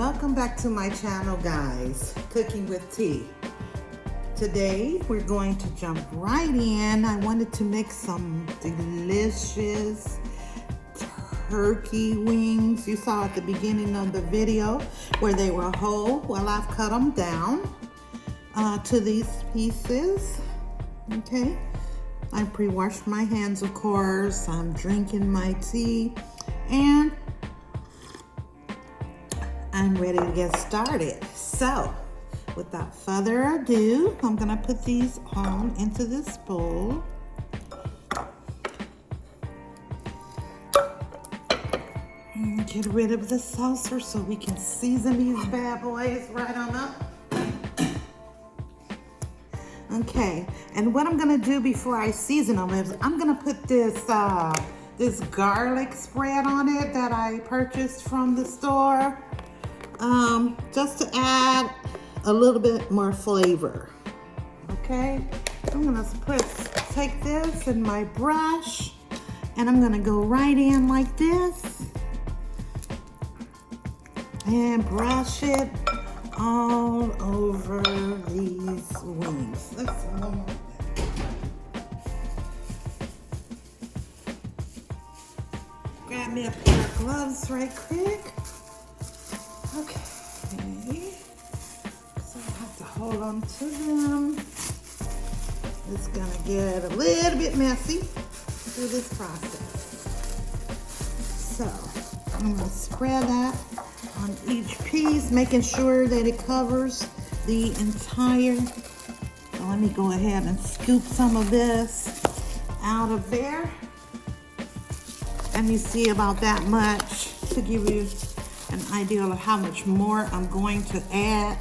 Welcome back to my channel, guys. Cooking with T. Today we're going to jump right in. I wanted to make some delicious turkey wings. You saw at the beginning of the video where they were whole. Well, I've cut them down to these pieces. Okay, I pre-washed my hands, of course. I'm drinking my tea and I'm ready to get started. So, without further ado, I'm gonna put these on into this bowl. And get rid of the saucer so we can season these bad boys right on up. Okay, and what I'm gonna do before I season them is I'm gonna put this this garlic spread on it that I purchased from the store. Just to add a little bit more flavor. Okay, I'm gonna take this in my brush and I'm gonna go right in like this and brush it all over these wings. Let's see one more. Grab me a pair of gloves right quick. Okay, so I have to hold on to them. It's gonna get a little bit messy through this process. So I'm gonna spread that on each piece, making sure that it covers the entire. So let me go ahead and scoop some of this out of there. And you see about that much to give you an idea of how much more I'm going to add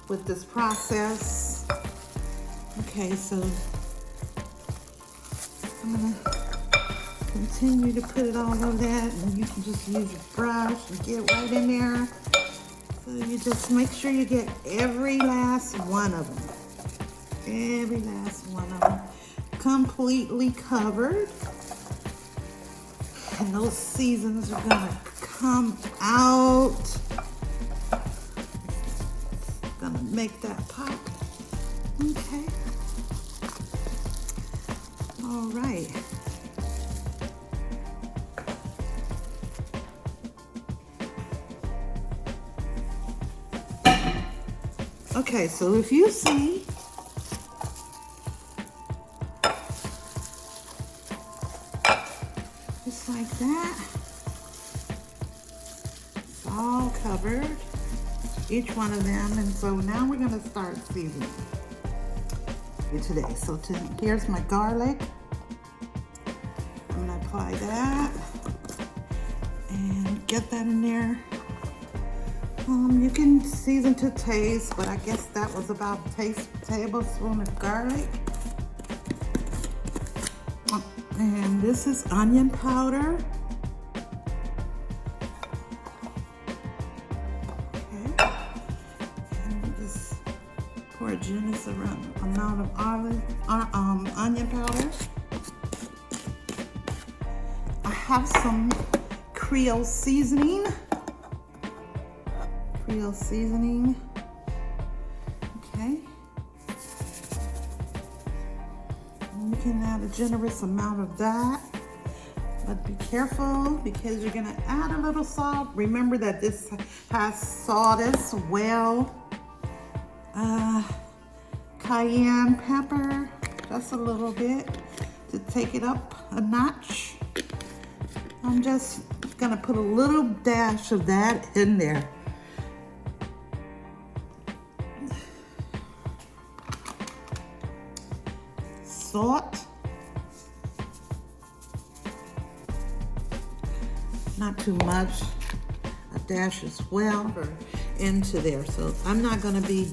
with this process. Okay, so I'm gonna continue to put it all over that, and you can just use your brush and get right in there. So you just make sure you get every last one of them. Every last one of them completely covered. And those seasons are gonna come out. Gonna make that pop. Okay. All right. Okay, so if you see, just like that, it's all covered, each one of them. And so now we're gonna start seasoning it today. So here's my garlic. I'm gonna apply that and get that in there. You can season to taste, but I guess that was about a tablespoon of garlic. And this is onion powder. Okay. And just pour a generous amount of onion powder. I have some Creole seasoning. Creole seasoning. Okay. You can add a generous amount of that, but be careful because you're gonna add a little salt. Remember that this has salt as well. Cayenne pepper, just a little bit to take it up a notch. I'm just gonna put a little dash of that in there. Salt, not too much, a dash as well into there. So I'm not gonna be,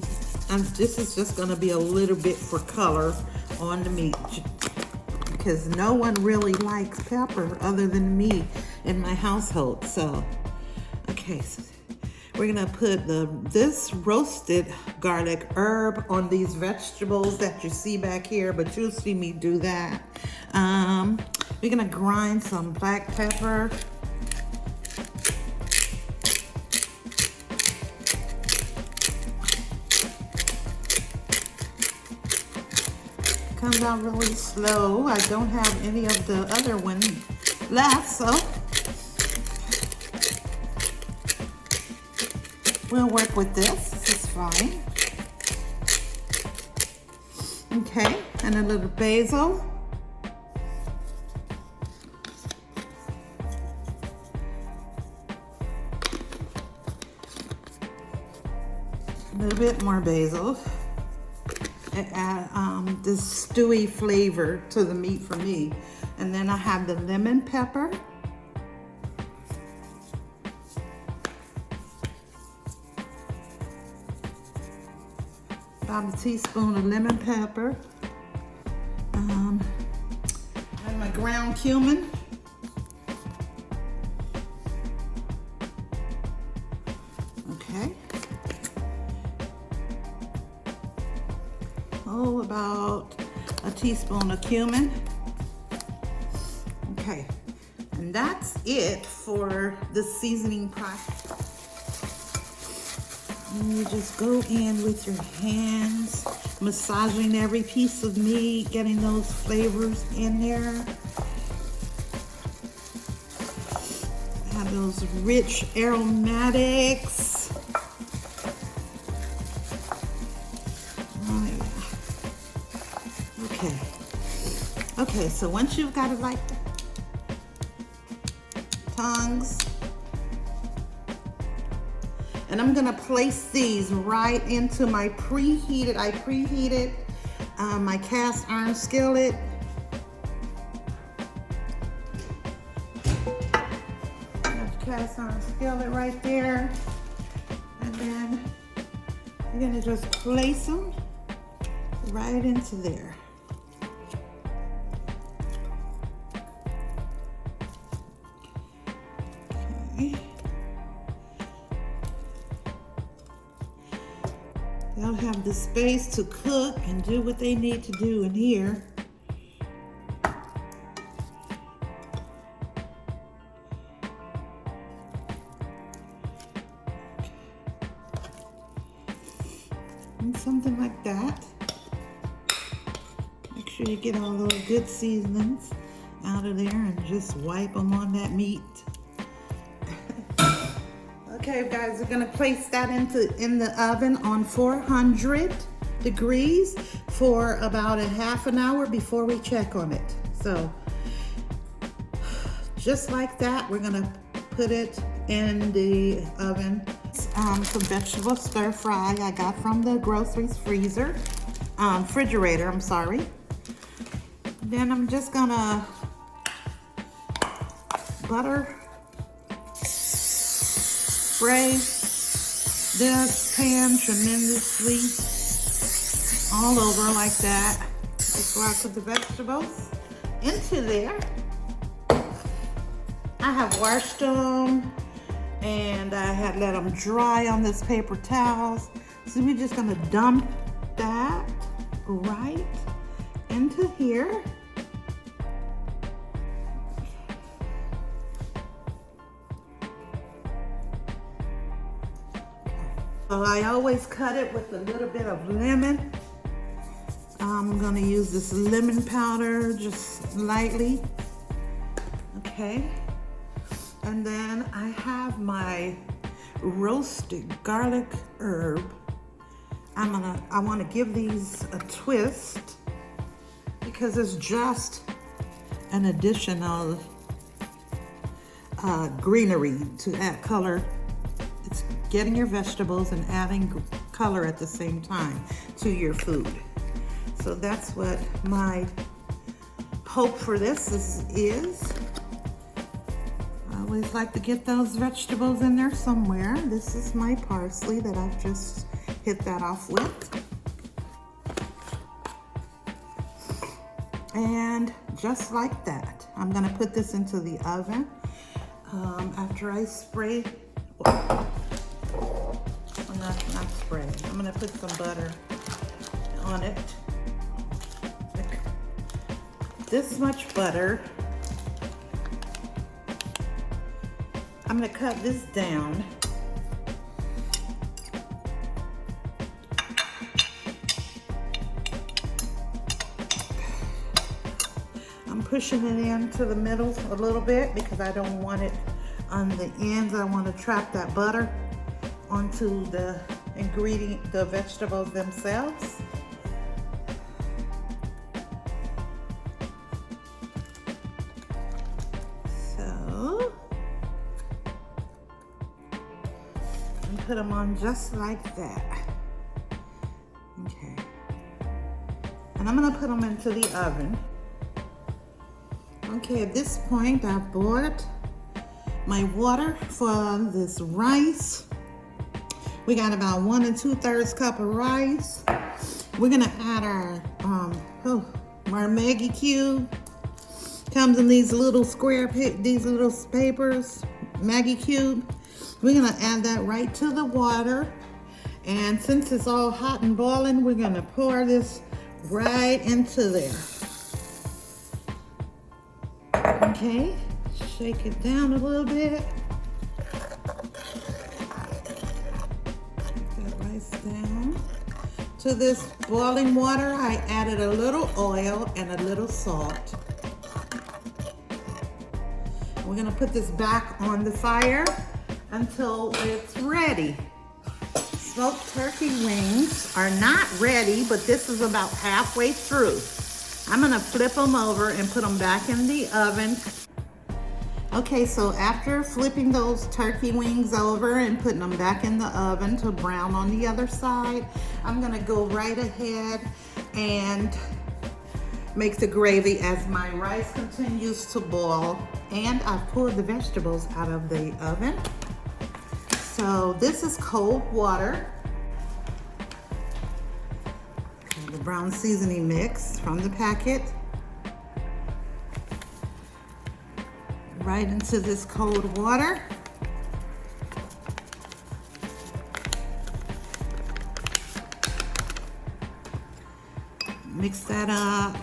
this is just gonna be a little bit for color on the meat because no one really likes pepper other than me in my household. So, okay, so we're gonna put this roasted garlic herb on these vegetables that you see back here, but you'll see me do that. We're gonna grind some black pepper Comes out really slow. I don't have any of the other one left, so we'll work with this. This is fine. Okay, and a little basil. A little bit more basil. It add this stewy flavor to the meat for me. And then I have the lemon pepper. About a teaspoon of lemon pepper. And my ground cumin. Okay. Oh, about a teaspoon of cumin. Okay, and that's it for the seasoning process. And you just go in with your hands, massaging every piece of meat, getting those flavors in there. Have those rich aromatics. Okay, so once you've got it like that, tongs, and I'm gonna place these right into my I preheated my cast iron skillet. Got the cast iron skillet right there, and then you're gonna just place them right into there. They'll have the space to cook and do what they need to do in here. And something like that. Make sure you get all those good seasonings out of there and just wipe them on that meat. Okay, guys, we're gonna place that in the oven on 400 degrees for about a half an hour before we check on it. So, just like that, we're gonna put it in the oven. Some vegetable stir fry I got from the groceries refrigerator, I'm sorry. Then I'm just gonna spray this pan tremendously all over like that before I put the vegetables into there. I have washed them and I had let them dry on this paper towels. So we're just gonna dump that right into here. So I always cut it with a little bit of lemon. I'm gonna use this lemon powder just lightly. Okay. And then I have my roasted garlic herb. I wanna give these a twist because it's just an additional greenery to add color. It's getting your vegetables and adding color at the same time to your food. So that's what my hope for this is. I always like to get those vegetables in there somewhere. This is my parsley that I've just hit that off with. And just like that, I'm gonna put this into the oven after I spray. Not spray. I'm gonna put some butter on it. Like this much butter. I'm gonna cut this down. pushing it into the middle a little bit because I don't want it on the ends. I want to trap that butter onto the ingredient, the vegetables themselves. So, and put them on just like that. Okay. And I'm gonna put them into the oven. Okay, at this point, I've bought my water for this rice. We got about 1 2/3 cup of rice. We're gonna add our Maggi cube. Comes in these little these little papers, Maggi cube. We're gonna add that right to the water. And since it's all hot and boiling, we're gonna pour this right into there. Okay, shake it down a little bit. Take that rice down. To this boiling water, I added a little oil and a little salt. We're gonna put this back on the fire until it's ready. Smoked turkey wings are not ready, but this is about halfway through. I'm gonna flip them over and put them back in the oven. Okay, so after flipping those turkey wings over and putting them back in the oven to brown on the other side, I'm gonna go right ahead and make the gravy as my rice continues to boil. And I've pulled the vegetables out of the oven. So this is cold water. The brown seasoning mix from the packet. Right into this cold water. Mix that up.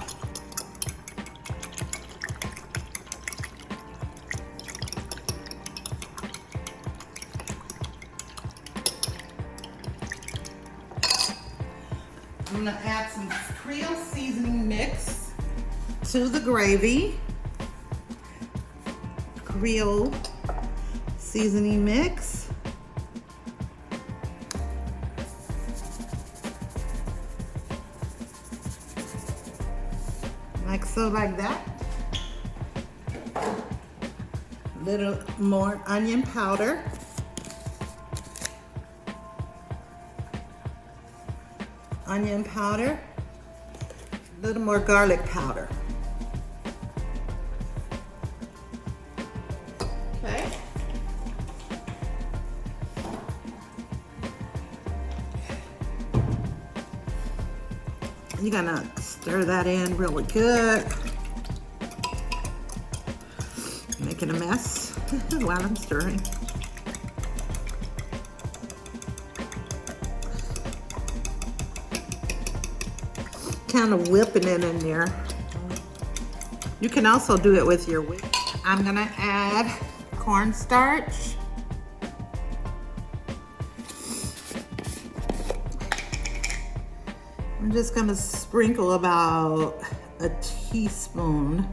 I'm gonna add some Creole seasoning mix to the gravy. Creole seasoning mix. Like so, like that. A little more onion powder. Onion powder, a little more garlic powder. Okay. You're gonna stir that in really good. Making a mess while I'm stirring. Kind of whipping it in there. You can also do it with your whip. I'm gonna add cornstarch. I'm just gonna sprinkle about a teaspoon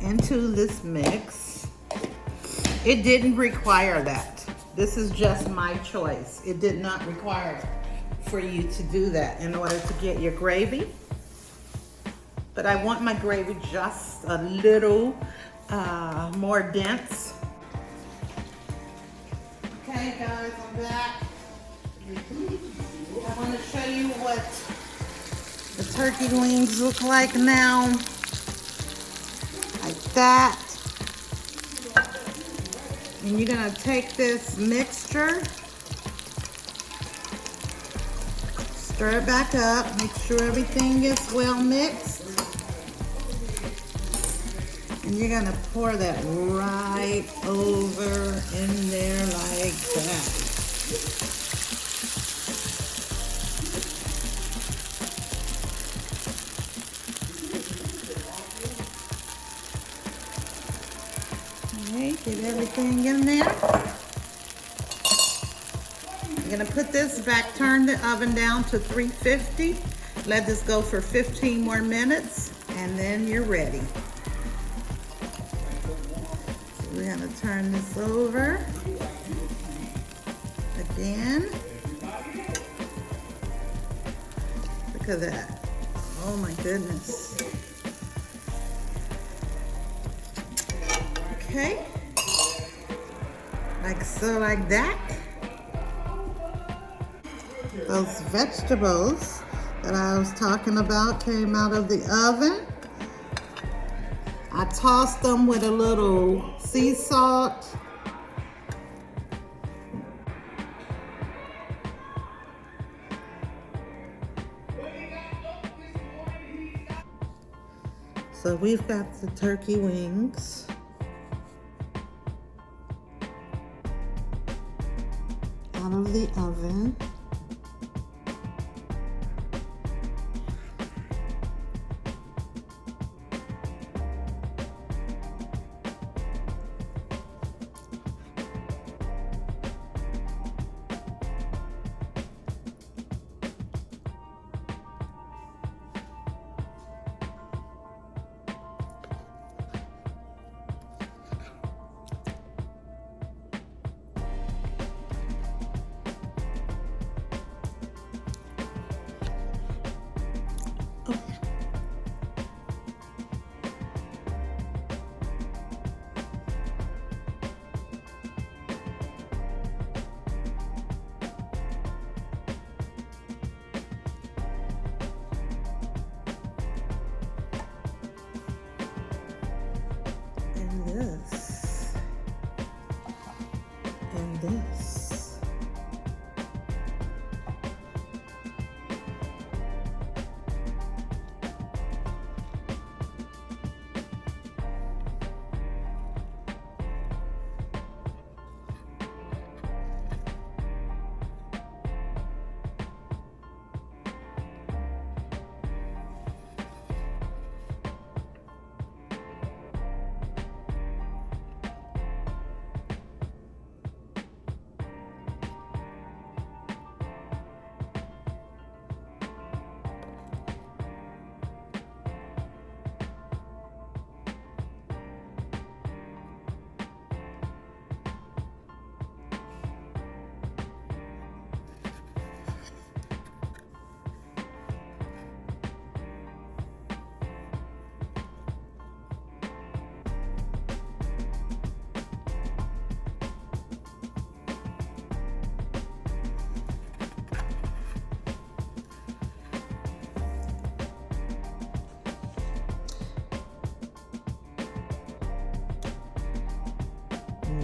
into this mix. It didn't require that. This is just my choice. It did not require for you to do that in order to get your gravy. But I want my gravy just a little more dense. Okay guys, I'm back. I want to show you what the turkey wings look like now. Like that. And you're gonna take this mixture, stir it back up, make sure everything is well mixed. And you're gonna pour that right over in there like that. Okay, get everything in there. You're gonna put this back, turn the oven down to 350. Let this go for 15 more minutes, and then you're ready. We're gonna turn this over again. Look at that. Oh my goodness. Okay. Like so, like that. Those vegetables that I was talking about came out of the oven. I tossed them with a little sea salt. So we've got the turkey wings. Out of the oven. This and this.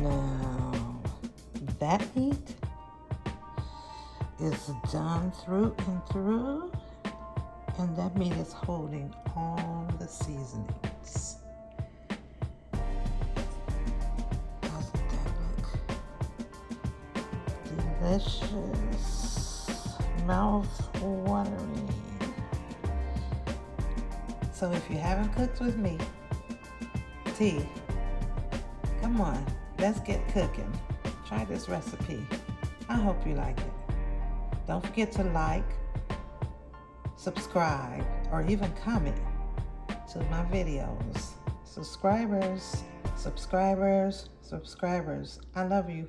Now, that meat is done through and through, and that meat is holding all the seasonings. Doesn't that look delicious, mouth-watering? So if you haven't cooked with me, T, come on. Let's get cooking. Try this recipe. I hope you like it. Don't forget to like, subscribe, or even comment to my videos. Subscribers. I love you.